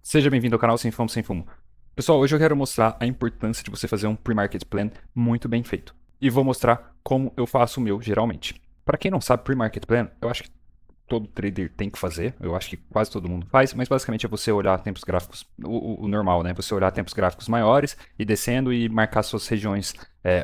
Seja bem-vindo ao canal Sem Fumo Sem Fumo. Pessoal, hoje eu quero mostrar a importância de você fazer um pre-market plan muito bem feito. E vou mostrar como eu faço o meu geralmente. Para quem não sabe, pre-market plan, eu acho que todo trader tem que fazer, eu acho que quase todo mundo faz, mas basicamente é você olhar tempos gráficos, o normal, né? Você olhar tempos gráficos maiores e descendo e marcar suas regiões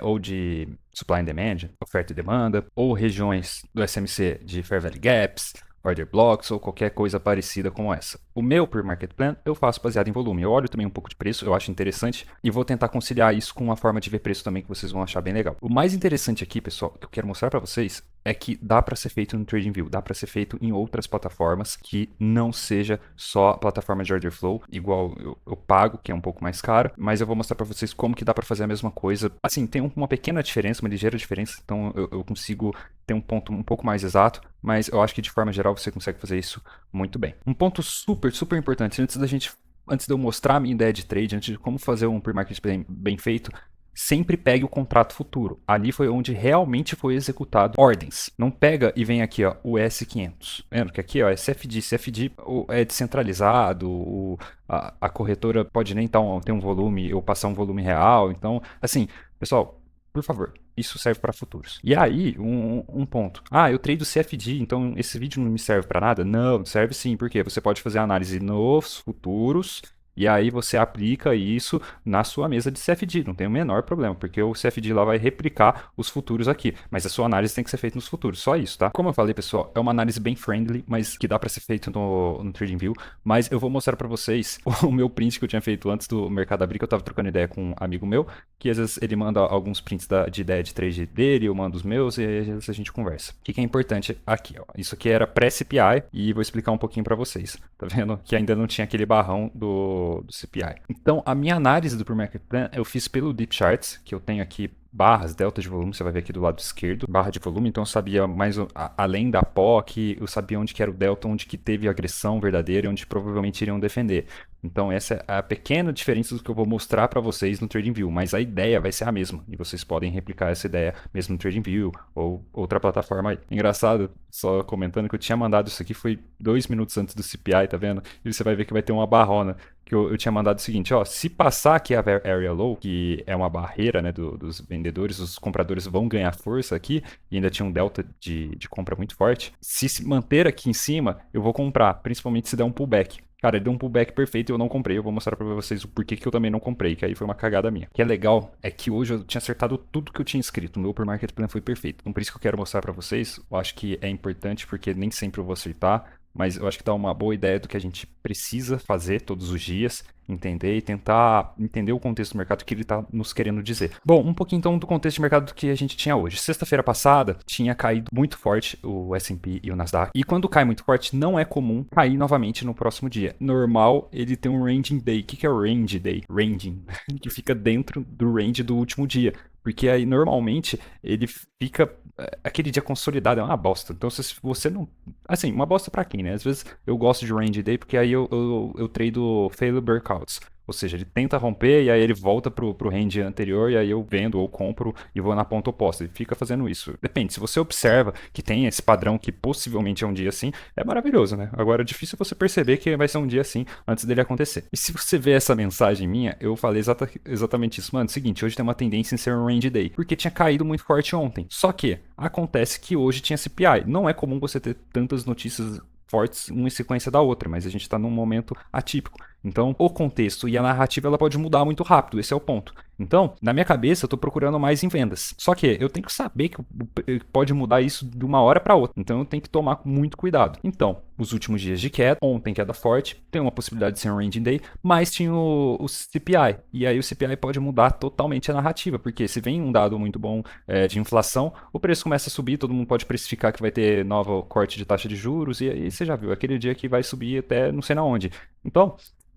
ou de supply and demand, oferta e demanda, ou regiões do SMC de Fair Value Gaps, order blocks ou qualquer coisa parecida como essa. O meu pre-market plan eu faço baseado em volume. Eu olho também um pouco de preço, eu acho interessante e vou tentar conciliar isso com uma forma de ver preço também que vocês vão achar bem legal. O mais interessante aqui, pessoal, que eu quero mostrar para vocês é que dá para ser feito no TradingView, dá para ser feito em outras plataformas que não seja só a plataforma de order flow, igual eu pago, que é um pouco mais caro, mas eu vou mostrar para vocês como que dá para fazer a mesma coisa. Assim, tem uma pequena diferença, uma ligeira diferença, então eu consigo ter um ponto um pouco mais exato, mas eu acho que de forma geral você consegue fazer isso muito bem. Um ponto super importante, antes de eu mostrar a minha ideia de trade, antes de como fazer um pre-market bem feito, sempre pegue o contrato futuro. Ali foi onde realmente foi executado ordens. Não pega e vem aqui, ó, o S500. Vendo que aqui, ó, é CFD. CFD é descentralizado, a corretora pode nem ter um volume ou passar um volume real. Então, assim, pessoal, por favor, isso serve para futuros. E aí, um ponto. Ah, eu trado CFD, então esse vídeo não me serve para nada? Não, serve sim, porque você pode fazer análise nos futuros e aí você aplica isso na sua mesa de CFD, não tem o menor problema, porque o CFD lá vai replicar os futuros aqui, mas a sua análise tem que ser feita nos futuros, só isso, tá? Como eu falei, pessoal, é uma análise bem friendly, mas que dá para ser feito no TradingView, mas eu vou mostrar para vocês o meu print que eu tinha feito antes do mercado abrir, que eu tava trocando ideia com um amigo meu, que às vezes ele manda alguns prints de ideia de trade dele, eu mando os meus e às vezes a gente conversa. O que é importante aqui, ó? Isso aqui era pré-CPI e vou explicar um pouquinho para vocês, tá vendo? Que ainda não tinha aquele barrão do CPI. Então, a minha análise do pre-market plan eu fiz pelo Deep Charts, que eu tenho aqui barras, delta de volume, você vai ver aqui do lado esquerdo, barra de volume, então eu sabia mais além da POC, eu sabia onde que era o delta, onde que teve agressão verdadeira e onde provavelmente iriam defender. Então essa é a pequena diferença do que eu vou mostrar para vocês no TradingView, mas a ideia vai ser a mesma, e vocês podem replicar essa ideia mesmo no TradingView ou outra plataforma aí. Engraçado, só comentando que eu tinha mandado isso aqui foi 2 minutos antes do CPI, tá vendo? E você vai ver que vai ter uma barrona que eu tinha mandado o seguinte, ó, se passar aqui a area low, que é uma barreira, né, dos vendedores, os compradores vão ganhar força aqui, e ainda tinha um delta de compra muito forte, se manter aqui em cima, eu vou comprar, principalmente se der um pullback. Cara, ele deu um pullback perfeito e eu não comprei. Eu vou mostrar pra vocês o porquê que eu também não comprei, que aí foi uma cagada minha. O que é legal é que hoje eu tinha acertado tudo que eu tinha escrito. O meu pre-market plan foi perfeito. Então por isso que eu quero mostrar pra vocês. Eu acho que é importante porque nem sempre eu vou acertar, mas eu acho que dá uma boa ideia do que a gente precisa fazer todos os dias, entender e tentar entender o contexto do mercado que ele está nos querendo dizer. Bom, um pouquinho então do contexto de mercado que a gente tinha hoje. Sexta-feira passada tinha caído muito forte o S&P e o Nasdaq. E quando cai muito forte, não é comum cair novamente no próximo dia. Normal, ele tem um ranging day. O que é o range day? Ranging, que fica dentro do range do último dia. Porque aí, normalmente, ele fica... Aquele dia consolidado é uma bosta. Então, se você não... Assim, uma bosta pra quem, né? Às vezes eu gosto de range day porque aí eu trado failure breakouts. Ou seja, ele tenta romper e aí ele volta pro range anterior e aí eu vendo ou compro e vou na ponta oposta. Ele fica fazendo isso. Depende, se você observa que tem esse padrão que possivelmente é um dia assim, é maravilhoso, né? Agora é difícil você perceber que vai ser um dia assim antes dele acontecer. E se você vê essa mensagem minha, eu falei exatamente isso. Mano, seguinte, hoje tem uma tendência em ser um range day, porque tinha caído muito forte ontem. Só que acontece que hoje tinha CPI. Não é comum você ter tantas notícias fortes uma em sequência da outra, mas a gente está num momento atípico. Então, o contexto e a narrativa ela pode mudar muito rápido, esse é o ponto. Então, na minha cabeça, eu estou procurando mais em vendas. Só que eu tenho que saber que pode mudar isso de uma hora para outra. Então, eu tenho que tomar muito cuidado. Então, os últimos dias de queda, ontem queda forte, tem uma possibilidade de ser um ranging day, mas tinha o CPI. E aí o CPI pode mudar totalmente a narrativa, porque se vem um dado muito bom de inflação, o preço começa a subir, todo mundo pode precificar que vai ter novo corte de taxa de juros, e aí você já viu, aquele dia que vai subir até não sei na onde. Então,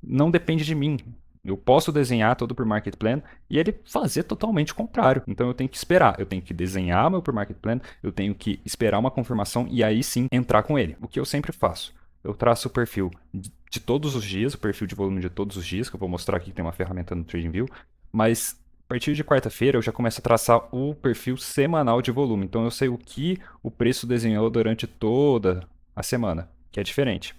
não depende de mim. Eu posso desenhar todo o pre-market plan e ele fazer totalmente o contrário. Então eu tenho que esperar, eu tenho que desenhar meu pre-market plan, eu tenho que esperar uma confirmação e aí sim entrar com ele. O que eu sempre faço? Eu traço o perfil de todos os dias, o perfil de volume de todos os dias, que eu vou mostrar aqui que tem uma ferramenta no TradingView, mas a partir de quarta-feira eu já começo a traçar o perfil semanal de volume. Então eu sei o que o preço desenhou durante toda a semana.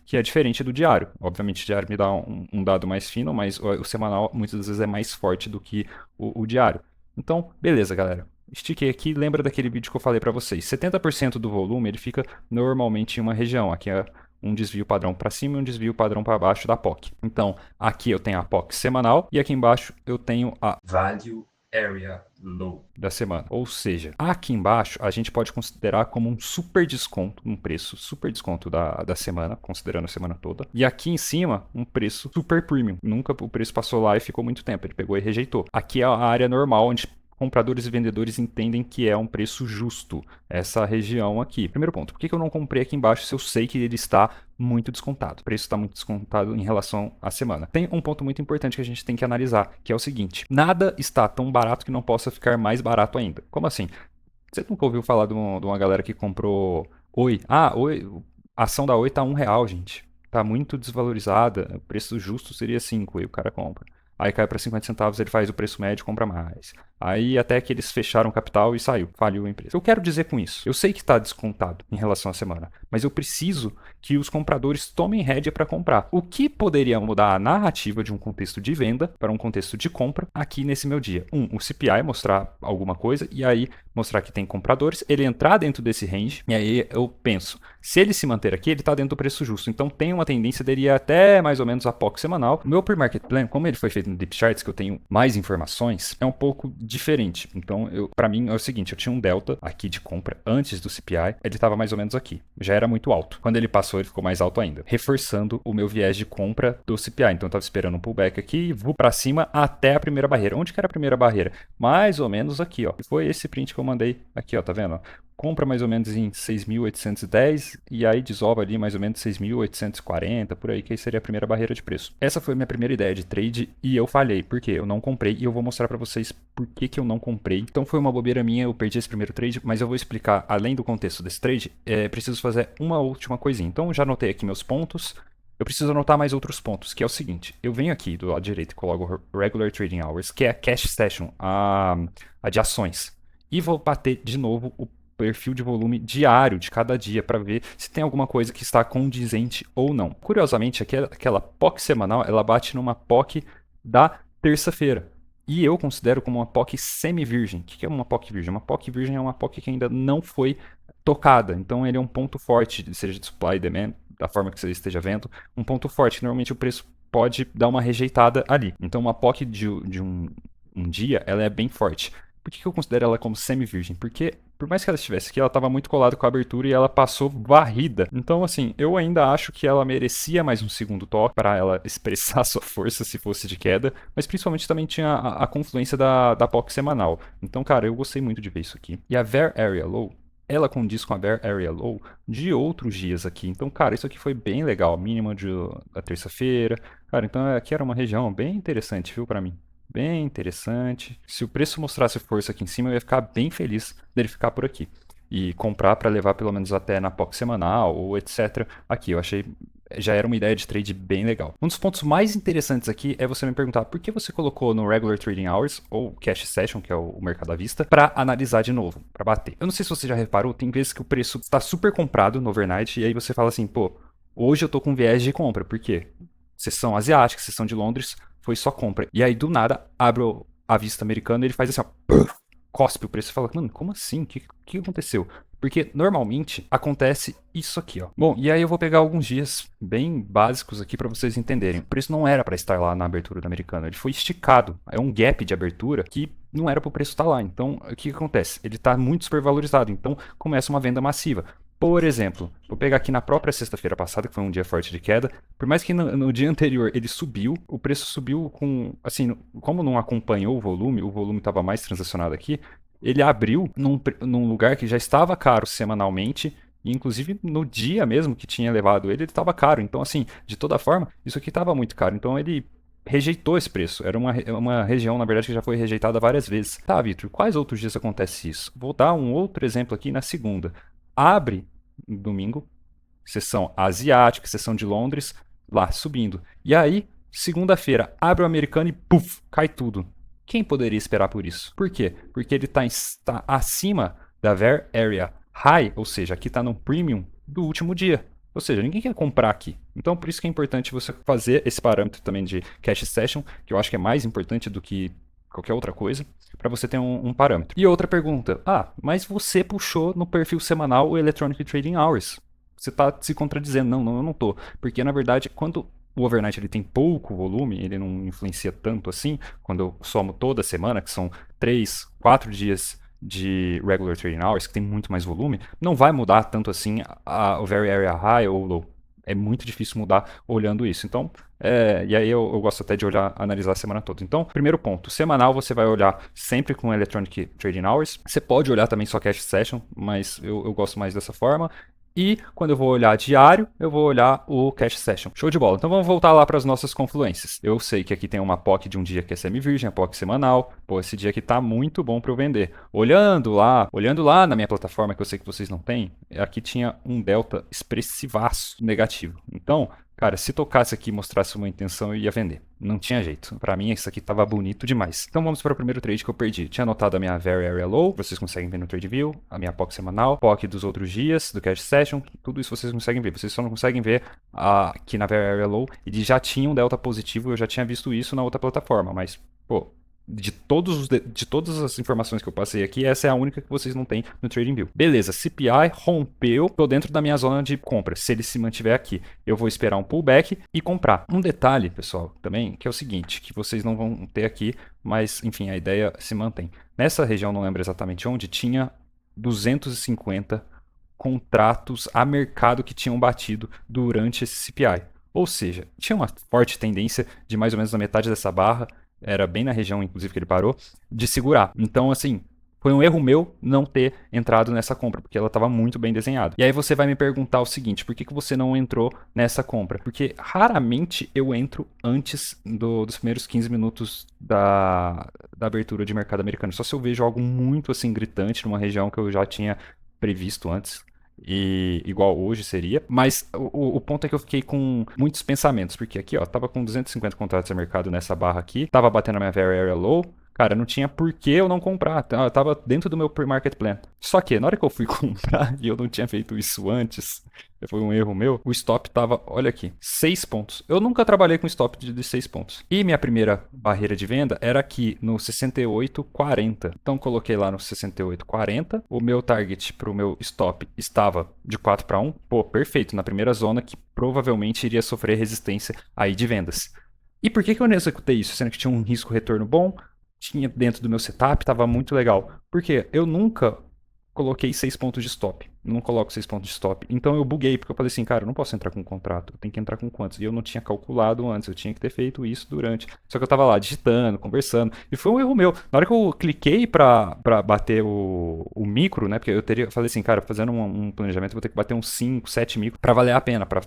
que é diferente do diário. Obviamente, o diário me dá um dado mais fino, mas o semanal muitas vezes é mais forte do que o diário. Então, beleza, galera. Estiquei aqui, lembra daquele vídeo que eu falei para vocês. 70% do volume ele fica normalmente em uma região. Aqui é um desvio padrão para cima e um desvio padrão para baixo da POC. Então, aqui eu tenho a POC semanal e aqui embaixo eu tenho a Value Area Low da semana. Ou seja, aqui embaixo a gente pode considerar como um super desconto, um preço super desconto da semana, considerando a semana toda. E aqui em cima, um preço super premium. Nunca o preço passou lá e ficou muito tempo. Ele pegou e rejeitou. Aqui é a área normal, onde compradores e vendedores entendem que é um preço justo, essa região aqui. Primeiro ponto, por que eu não comprei aqui embaixo se eu sei que ele está muito descontado? O preço está muito descontado em relação à semana. Tem um ponto muito importante que a gente tem que analisar, que é o seguinte: nada está tão barato que não possa ficar mais barato ainda. Como assim? Você nunca ouviu falar de uma galera que comprou Oi? Oi, a ação da Oi tá R$1, gente. Tá muito desvalorizada, o preço justo seria 5 e o cara compra. Aí cai para 50 centavos, ele faz o preço médio e compra mais. Aí até que eles fecharam o capital e saiu, faliu a empresa. Eu quero dizer com isso, eu sei que está descontado em relação à semana, mas eu preciso que os compradores tomem rédea para comprar. O que poderia mudar a narrativa de um contexto de venda para um contexto de compra aqui nesse meu dia? O CPI mostrar alguma coisa e aí mostrar que tem compradores, ele entrar dentro desse range e aí eu penso, se ele se manter aqui, ele está dentro do preço justo. Então tem uma tendência dele ir até mais ou menos a POC semanal. O meu pre-market plan, como ele foi feito no Deep Charts, que eu tenho mais informações, é um pouco diferente. Então, para mim é o seguinte, eu tinha um delta aqui de compra antes do CPI, ele estava mais ou menos aqui, já era muito alto. Quando ele passou, ele ficou mais alto ainda, reforçando o meu viés de compra do CPI. Então eu estava esperando um pullback aqui, vou para cima até a primeira barreira. Onde que era a primeira barreira? Mais ou menos aqui, ó. Foi esse print que eu mandei aqui, ó, tá vendo? Compra mais ou menos em 6.810 e aí desova ali mais ou menos 6.840, por aí, que aí seria a primeira barreira de preço. Essa foi a minha primeira ideia de trade e eu falhei. Por quê? Eu não comprei e eu vou mostrar para vocês por que eu não comprei. Então foi uma bobeira minha, eu perdi esse primeiro trade, mas eu vou explicar, além do contexto desse trade, preciso fazer uma última coisinha. Então já anotei aqui meus pontos. Eu preciso anotar mais outros pontos, que é o seguinte. Eu venho aqui do lado direito e coloco Regular Trading Hours, que é a Cash Session, a de ações. E vou bater de novo o perfil de volume diário de cada dia para ver se tem alguma coisa que está condizente ou não. Curiosamente, aquela POC semanal, ela bate numa POC da terça-feira. E eu considero como uma POC semi-virgem. O que é uma POC virgem? Uma POC virgem é uma POC que ainda não foi tocada. Então ele é um ponto forte, seja de supply e demand, da forma que você esteja vendo, um ponto forte, que normalmente o preço pode dar uma rejeitada ali. Então uma POC de um dia, ela é bem forte. Por que eu considero ela como semi-virgem? Porque, por mais que ela estivesse aqui, ela estava muito colada com a abertura e ela passou varrida. Então, assim, eu ainda acho que ela merecia mais um segundo toque para ela expressar sua força se fosse de queda, mas principalmente também tinha a confluência da POC semanal. Então, cara, eu gostei muito de ver isso aqui. E a Bear Area Low, ela condiz com a Bear Area Low de outros dias aqui. Então, cara, isso aqui foi bem legal. Mínima da terça-feira. Cara, então aqui era uma região bem interessante, viu, para mim. Bem interessante. Se o preço mostrasse força aqui em cima, eu ia ficar bem feliz dele ficar por aqui. E comprar para levar pelo menos até na POC semanal ou etc. Aqui, eu achei... Já era uma ideia de trade bem legal. Um dos pontos mais interessantes aqui é você me perguntar por que você colocou no Regular Trading Hours, ou Cash Session, que é o mercado à vista, para analisar de novo, para bater. Eu não sei se você já reparou, tem vezes que o preço está super comprado no overnight, e aí você fala assim, pô, hoje eu tô com viés de compra. Por quê? Sessão asiática, sessão de Londres, foi só compra. E aí, do nada, abre a vista americana e ele faz assim, ó, cospe o preço e fala, mano, como assim? O que aconteceu? Porque normalmente acontece isso aqui, ó. Bom, e aí eu vou pegar alguns dias bem básicos aqui para vocês entenderem. O preço não era para estar lá na abertura do americano, ele foi esticado. É um gap de abertura que não era para o preço estar lá. Então, o que acontece? Ele está muito supervalorizado, então começa uma venda massiva. Por exemplo, vou pegar aqui na própria sexta-feira passada, que foi um dia forte de queda. Por mais que no dia anterior ele subiu, o preço subiu com... Assim, como não acompanhou o volume estava mais transacionado aqui, ele abriu num lugar que já estava caro semanalmente, e inclusive no dia mesmo que tinha levado ele estava caro. Então, assim, de toda forma, isso aqui estava muito caro. Então, ele rejeitou esse preço. Era uma região, na verdade, que já foi rejeitada várias vezes. Tá, Vitor, quais outros dias acontece isso? Vou dar um outro exemplo aqui na segunda. Abre no domingo, sessão asiática, sessão de Londres, lá subindo. E aí, segunda-feira, abre o americano e puf, cai tudo. Quem poderia esperar por isso? Por quê? Porque ele está acima da Bear Area High, ou seja, aqui está no premium do último dia. Ou seja, ninguém quer comprar aqui. Então, por isso que é importante você fazer esse parâmetro também de cash session, que eu acho que é mais importante do que qualquer outra coisa, para você ter um parâmetro. E outra pergunta: mas você puxou no perfil semanal o Electronic Trading Hours. Você está se contradizendo. Não, eu não tô. Porque, na verdade, quando o overnight ele tem pouco volume, ele não influencia tanto assim, quando eu somo toda semana, que são 3, 4 dias de regular trading hours, que tem muito mais volume, não vai mudar tanto assim o very area high ou low. É muito difícil mudar olhando isso. Então, e aí eu gosto até de olhar, analisar a semana toda. Então, primeiro ponto, semanal você vai olhar sempre com Electronic Trading Hours. Você pode olhar também só Cash Session, mas eu gosto mais dessa forma. E quando eu vou olhar diário, eu vou olhar o Cash Session. Show de bola. Então vamos voltar lá para as nossas confluências. Eu sei que aqui tem uma POC de um dia que é semi-virgem, a POC semanal. Pô, esse dia aqui tá muito bom para eu vender. Olhando lá na minha plataforma, que eu sei que vocês não têm, aqui tinha um delta expressivaço negativo. Então, cara, se tocasse aqui e mostrasse uma intenção, eu ia vender. Não tinha jeito. Para mim, isso aqui tava bonito demais. Então vamos para o primeiro trade que eu perdi. Tinha anotado a minha Very Area Low, vocês conseguem ver no Trade View, a minha POC semanal, POC dos outros dias, do Cash Session, tudo isso vocês conseguem ver. Vocês só não conseguem ver aqui na Very Area Low, ele já tinha um delta positivo, eu já tinha visto isso na outra plataforma, mas, pô, de todas as informações que eu passei aqui, essa é a única que vocês não têm no TradingView. Beleza, CPI rompeu, tô dentro da minha zona de compra. Se ele se mantiver aqui, eu vou esperar um pullback e comprar. Um detalhe, pessoal, também, que é o seguinte, que vocês não vão ter aqui, mas, enfim, a ideia se mantém. Nessa região, não lembro exatamente onde, tinha 250 contratos a mercado que tinham batido durante esse CPI. Ou seja, tinha uma forte tendência de mais ou menos na metade dessa barra, era bem na região, inclusive, que ele parou, de segurar. Então, assim, foi um erro meu não ter entrado nessa compra, porque ela estava muito bem desenhada. E aí você vai me perguntar o seguinte, por que você não entrou nessa compra? Porque raramente eu entro antes dos primeiros 15 minutos da abertura de mercado americano. Só se eu vejo algo muito, assim, gritante numa região que eu já tinha previsto antes. E igual hoje seria, mas o ponto é que eu fiquei com muitos pensamentos, porque aqui ó, tava com 250 contratos a mercado nessa barra aqui, tava batendo a minha very area low, cara, não tinha por que eu não comprar, tava dentro do meu pre-market plan. Só que na hora que eu fui comprar, e eu não tinha feito isso antes, foi um erro meu, o stop tava, olha aqui, 6 pontos. Eu nunca trabalhei com stop de 6 pontos. E minha primeira barreira de venda era aqui no 68,40. Então coloquei lá no 68,40. O meu target para o meu stop estava de 4 para 1. Pô, perfeito, na primeira zona que provavelmente iria sofrer resistência aí de vendas. E por que eu não executei isso? Sendo que tinha um risco retorno bom, tinha dentro do meu setup, estava muito legal. Porque eu nunca coloquei 6 pontos de stop. Não coloco 6 pontos de stop. Então eu buguei, porque eu falei assim, cara, eu não posso entrar com um contrato. Eu tenho que entrar com quantos? E eu não tinha calculado antes. Eu tinha que ter feito isso durante. Só que eu tava lá digitando, conversando. E foi um erro meu. Na hora que eu cliquei pra bater o micro, né? Porque eu falei assim, cara, fazendo um planejamento, eu vou ter que bater uns 5, 7 micro pra valer a pena, pra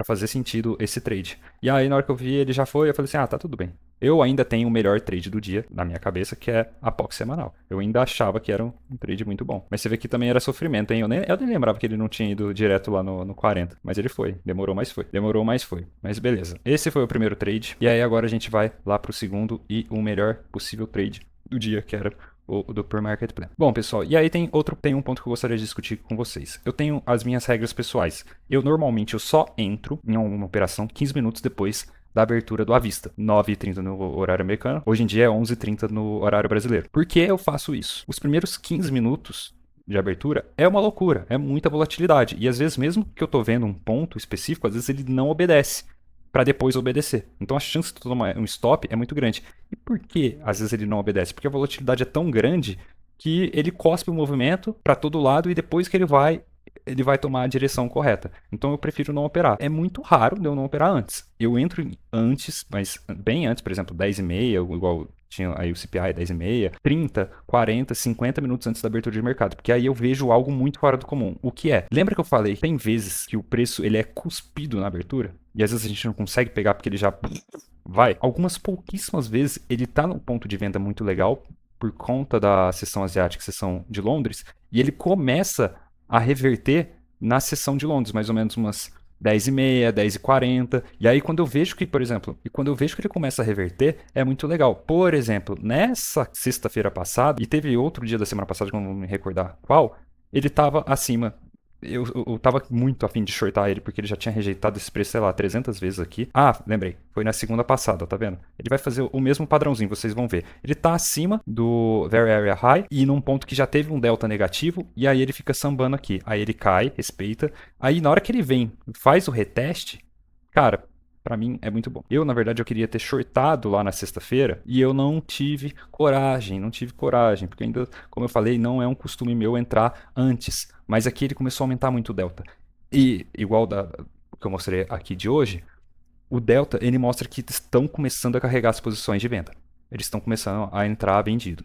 fazer sentido esse trade. E aí, na hora que eu vi, ele já foi, eu falei assim, tá tudo bem. Eu ainda tenho o melhor trade do dia na minha cabeça, que é a POC semanal. Eu ainda achava que era um trade muito bom. Mas você vê que também era sofrimento, hein? Eu nem lembrava que ele não tinha ido direto lá no 40. Mas ele foi. Demorou, mas foi. Demorou, mas foi. Mas beleza. Esse foi o primeiro trade. E aí agora a gente vai lá pro segundo e o melhor possível trade do dia, que era o do pre-market plan. Bom, pessoal, e aí tem um ponto que eu gostaria de discutir com vocês. Eu tenho as minhas regras pessoais. Normalmente eu só entro em uma operação 15 minutos depois da abertura do à vista, 9h30 no horário americano. Hoje em dia é 11h30 no horário brasileiro. Por que eu faço isso? Os primeiros 15 minutos de abertura é uma loucura, é muita volatilidade. E às vezes, mesmo que eu tô vendo um ponto específico, às vezes ele não obedece para depois obedecer. Então a chance de tomar um stop é muito grande. E por que às vezes ele não obedece? Porque a volatilidade é tão grande que ele cospe o movimento para todo lado e depois que ele vai tomar a direção correta. Então eu prefiro não operar. É muito raro de eu não operar antes. Eu entro antes, mas bem antes, por exemplo, 10h30, igual tinha aí o CPI 10h30, 30, 40, 50 minutos antes da abertura de mercado, porque aí eu vejo algo muito fora do comum. O que é? Lembra que eu falei, tem vezes que o preço ele é cuspido na abertura? E às vezes a gente não consegue pegar porque ele já vai. Algumas pouquíssimas vezes ele tá num ponto de venda muito legal por conta da sessão asiática, sessão de Londres, e ele começa a reverter na sessão de Londres, mais ou menos umas 10h30, 10h40. E aí quando eu vejo que, por exemplo, ele começa a reverter, é muito legal. Por exemplo, nessa sexta-feira passada, e teve outro dia da semana passada, que eu não vou me recordar qual, ele estava acima eu tava muito afim de shortar ele, porque ele já tinha rejeitado esse preço, sei lá, 300 vezes aqui. Ah, lembrei. Foi na segunda passada, tá vendo? Ele vai fazer o mesmo padrãozinho, vocês vão ver. Ele tá acima do Very Area High e num ponto que já teve um delta negativo, e aí ele fica sambando aqui. Aí ele cai, respeita. Aí na hora que ele vem, faz o reteste, cara, pra mim é muito bom. Eu, na verdade, eu queria ter shortado lá na sexta-feira e eu não tive coragem, porque ainda, como eu falei, não é um costume meu entrar antes. Mas aqui ele começou a aumentar muito o delta. E, igual o que eu mostrei aqui de hoje, o delta ele mostra que estão começando a carregar as posições de venda. Eles estão começando a entrar vendido.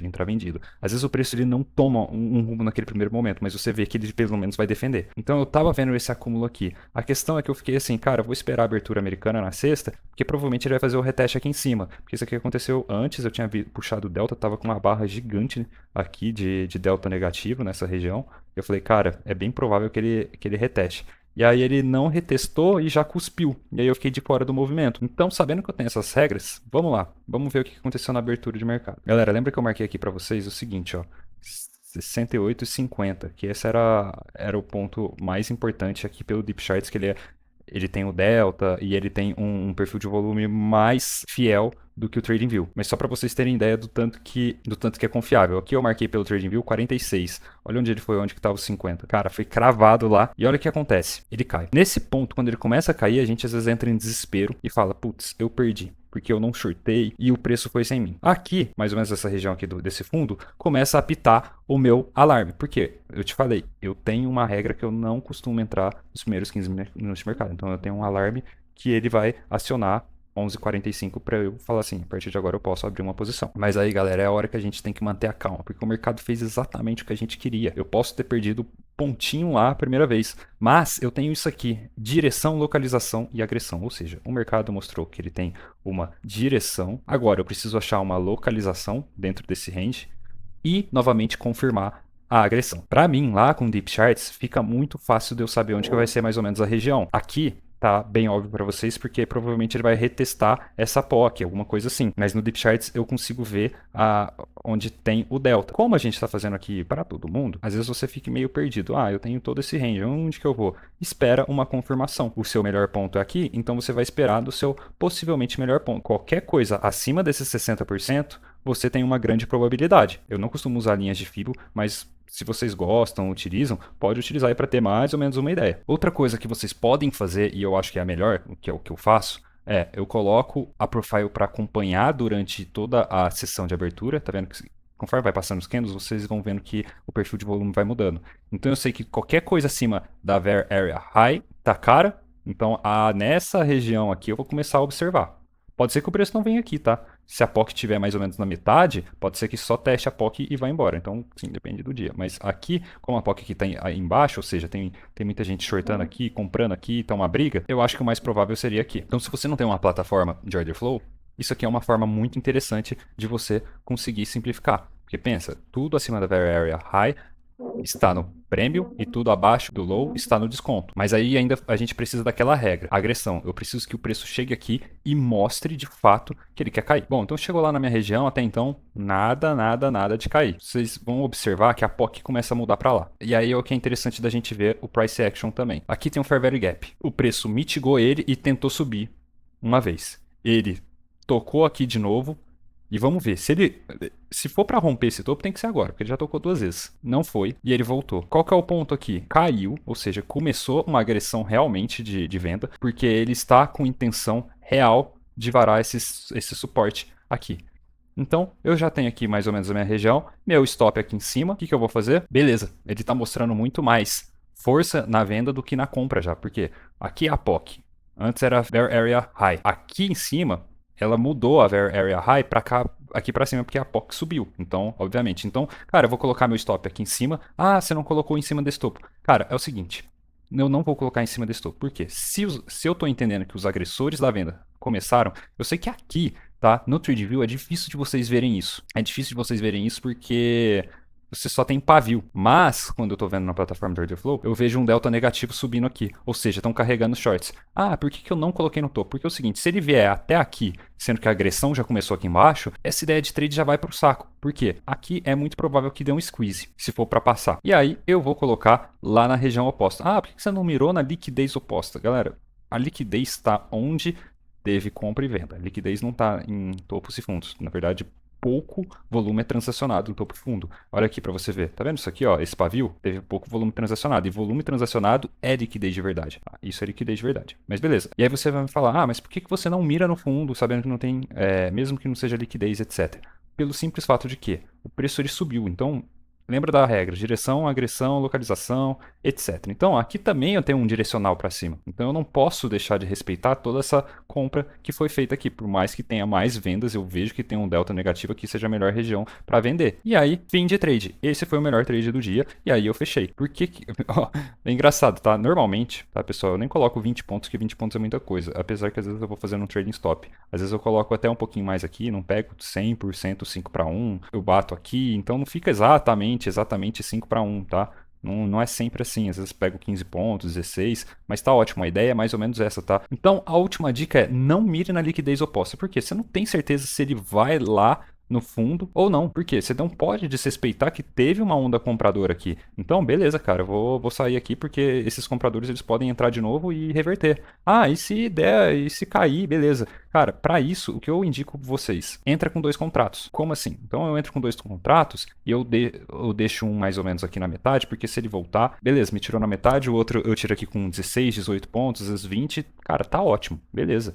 Às vezes o preço ele não toma um rumo naquele primeiro momento, mas você vê que ele pelo menos vai defender. Então eu tava vendo esse acúmulo aqui. A questão é que eu fiquei assim, cara, eu vou esperar a abertura americana na sexta, porque provavelmente ele vai fazer o reteste aqui em cima. Porque isso aqui aconteceu antes, eu tinha puxado o delta, tava com uma barra gigante aqui de delta negativo nessa região. Eu falei, cara, é bem provável que ele reteste. E aí ele não retestou e já cuspiu. E aí eu fiquei de fora do movimento. Então, sabendo que eu tenho essas regras, vamos lá. Vamos ver o que aconteceu na abertura de mercado. Galera, lembra que eu marquei aqui para vocês o seguinte, ó. 68,50, que esse era o ponto mais importante aqui pelo Deep Charts, que ele tem o delta e ele tem um perfil de volume mais fiel do que o TradingView. Mas só para vocês terem ideia do tanto que é confiável. Aqui eu marquei pelo TradingView 46. Olha onde ele foi, onde que estava os 50. Cara, foi cravado lá. E olha o que acontece. Ele cai. Nesse ponto, quando ele começa a cair, a gente às vezes entra em desespero e fala, putz, eu perdi. Porque eu não shortei e o preço foi sem mim. Aqui, mais ou menos essa região aqui desse fundo, começa a apitar o meu alarme. Por quê? Eu te falei, eu tenho uma regra que eu não costumo entrar nos primeiros 15 minutos de mercado. Então eu tenho um alarme que ele vai acionar 11h45 para eu falar assim, a partir de agora eu posso abrir uma posição. Mas aí, galera, é a hora que a gente tem que manter a calma, porque o mercado fez exatamente o que a gente queria. Eu posso ter perdido pontinho lá a primeira vez, mas eu tenho isso aqui, direção, localização e agressão. Ou seja, o mercado mostrou que ele tem uma direção. Agora eu preciso achar uma localização dentro desse range e novamente confirmar a agressão. Para mim, lá com Deep Charts, fica muito fácil de eu saber onde que vai ser mais ou menos a região. Aqui tá bem óbvio para vocês, porque provavelmente ele vai retestar essa POC, alguma coisa assim. Mas no Deep Charts eu consigo ver onde tem o delta. Como a gente está fazendo aqui para todo mundo, às vezes você fica meio perdido. Ah, eu tenho todo esse range, onde que eu vou? Espera uma confirmação. O seu melhor ponto é aqui, então você vai esperar do seu possivelmente melhor ponto. Qualquer coisa acima desses 60%, você tem uma grande probabilidade. Eu não costumo usar linhas de Fibo, mas se vocês gostam, utilizam, pode utilizar aí para ter mais ou menos uma ideia. Outra coisa que vocês podem fazer, e eu acho que é a melhor, que é o que eu faço, eu coloco a profile para acompanhar durante toda a sessão de abertura, tá vendo que conforme vai passando os candles, vocês vão vendo que o perfil de volume vai mudando. Então eu sei que qualquer coisa acima da Very Area High tá cara, então nessa região aqui eu vou começar a observar. Pode ser que o preço não venha aqui, tá? Se a POC estiver mais ou menos na metade, pode ser que só teste a POC e vá embora. Então, sim, depende do dia. Mas aqui, como a POC aqui está aí embaixo, ou seja, tem muita gente shortando aqui, comprando aqui, tá uma briga, eu acho que o mais provável seria aqui. Então, se você não tem uma plataforma de order flow, isso aqui é uma forma muito interessante de você conseguir simplificar. Porque pensa, tudo acima da Very Area High está no prêmio e tudo abaixo do low está no desconto. Mas aí ainda a gente precisa daquela regra, agressão. Eu preciso que o preço chegue aqui e mostre de fato que ele quer cair. Bom, então chegou lá na minha região, até então, nada de cair. Vocês vão observar que a POC começa a mudar para lá. E aí é o que é interessante da gente ver o price action também. Aqui tem um fair value gap. O preço mitigou ele e tentou subir uma vez. Ele tocou aqui de novo. E vamos ver, se for para romper esse topo, tem que ser agora, porque ele já tocou 2 vezes. Não foi, e ele voltou. Qual que é o ponto aqui? Caiu, ou seja, começou uma agressão realmente de venda, porque ele está com intenção real de varar esse suporte aqui. Então, eu já tenho aqui mais ou menos a minha região, meu stop aqui em cima. O que eu vou fazer? Beleza, ele está mostrando muito mais força na venda do que na compra já, porque aqui é a POC. Antes era a Very Area High. Aqui em cima, ela mudou a Very Area High para cá, aqui para cima, porque a POC subiu. Então, obviamente. Então, cara, eu vou colocar meu stop aqui em cima. Ah, você não colocou em cima desse topo. Cara, é o seguinte. Eu não vou colocar em cima desse topo. Por quê? Se eu tô entendendo que os agressores da venda começaram, eu sei que aqui, tá? No TradingView é difícil de vocês verem isso. É difícil de vocês verem isso porque você só tem pavio. Mas, quando eu tô vendo na plataforma do Order Flow, eu vejo um delta negativo subindo aqui. Ou seja, estão carregando shorts. Ah, por que eu não coloquei no topo? Porque é o seguinte, se ele vier até aqui, sendo que a agressão já começou aqui embaixo, essa ideia de trade já vai pro saco. Por quê? Aqui é muito provável que dê um squeeze, se for para passar. E aí, eu vou colocar lá na região oposta. Ah, por que você não mirou na liquidez oposta? Galera, a liquidez está onde teve compra e venda. A liquidez não está em topos e fundos. Na verdade, pouco volume é transacionado no topo e fundo. Olha aqui para você ver. Tá vendo isso aqui, ó? Esse pavio teve pouco volume transacionado. E volume transacionado é liquidez de verdade. Ah, isso é liquidez de verdade. Mas beleza. E aí você vai me falar, ah, mas por que você não mira no fundo, sabendo que não tem, mesmo que não seja liquidez, etc. Pelo simples fato de que o preço ele subiu. Então, lembra da regra, direção, agressão, localização, etc. Então, aqui também eu tenho um direcional para cima. Então, eu não posso deixar de respeitar toda essa compra que foi feita aqui. Por mais que tenha mais vendas, eu vejo que tem um delta negativo aqui, seja a melhor região para vender. E aí, fim de trade. Esse foi o melhor trade do dia. E aí eu fechei. Por que ó, é engraçado, tá? Normalmente, tá, pessoal? Eu nem coloco 20 pontos, que 20 pontos é muita coisa. Apesar que às vezes eu vou fazendo um trading stop. Às vezes eu coloco até um pouquinho mais aqui, não pego 100%, 5 para 1. Eu bato aqui, então não fica exatamente 5 para 1, tá? Não é sempre assim, às vezes pego 15 pontos, 16, mas tá ótimo, a ideia é mais ou menos essa, tá? Então a última dica é não mire na liquidez oposta, porque você não tem certeza se ele vai lá no fundo ou não, porque você não pode desrespeitar que teve uma onda compradora aqui. Então, beleza, cara, eu vou sair aqui porque esses compradores eles podem entrar de novo e reverter. Ah, e se der, e se cair, beleza. Cara, para isso, o que eu indico pra vocês? Entra com 2 contratos. Como assim? Então eu entro com 2 contratos e eu deixo um mais ou menos aqui na metade, porque se ele voltar, beleza, me tirou na metade, o outro eu tiro aqui com 16, 18 pontos, às vezes 20, cara, tá ótimo, beleza.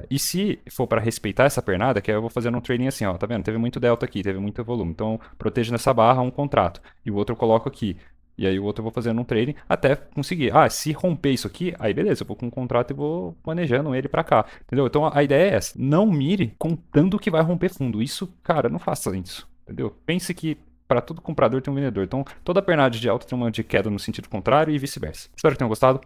E se for para respeitar essa pernada, que aí eu vou fazendo um trading assim, ó, tá vendo? Teve muito delta aqui, teve muito volume. Então, protejo nessa barra um contrato. E o outro eu coloco aqui. E aí o outro eu vou fazendo um trading até conseguir. Ah, se romper isso aqui, aí beleza, eu vou com um contrato e vou manejando ele para cá. Entendeu? Então a ideia é essa. Não mire contando que vai romper fundo. Isso, cara, não faça isso. Entendeu? Pense que para todo comprador tem um vendedor. Então toda pernada de alta tem uma de queda no sentido contrário e vice-versa. Espero que tenham gostado.